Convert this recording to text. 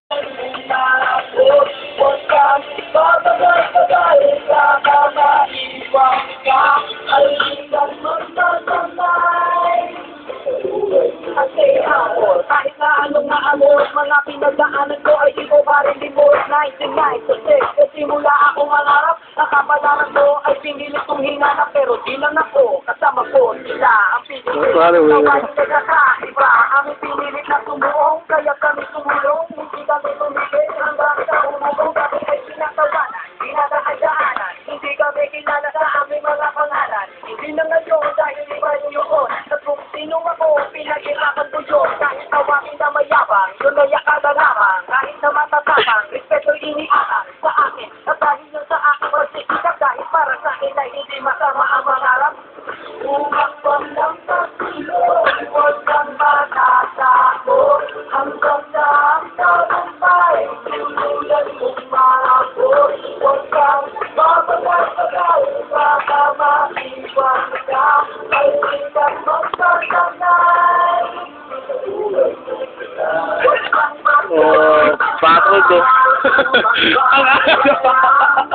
Huwag kang babagay-bagay, kakakaiwang ka, kaibigan magsasamay. Kasi ako, kahit na anong naamot, mga pinagdaanan ko ay di ko pa rin limot. 1996, kasi mula ako mangarap, nakapalaran ko ay pinilit kong hinanap, pero di lang ako, kasama ko sila ang pinilit. Tawag ka kakaiba, aming pinilit na sumuong, kaya kami sumulong, hindi kami tumigil, hanggang sa umulong, kami ay sinatawanan, dinadaan-daanan, hindi kami kilala sa aming mga pangalan, hindi na ngayon dahil iba yun, at kung sinong ako, pinaghirapan ko yun, kahit tawagin na mayabang, yun ay akala lamang, kahit na matatapang, respeto iniaang sa akin, at dahil yun sa aking pagsisikap, dahil para sa akin ay hindi masama ang mangarap, umakbang lang sa silong, huwag kang matatakot, hanggang sa ang tagumpay, tuluyan mong maabot, huwag kang babagay-bagay, baka maiwan ka, kaibigan magsasanay. Oh, bakit? Ang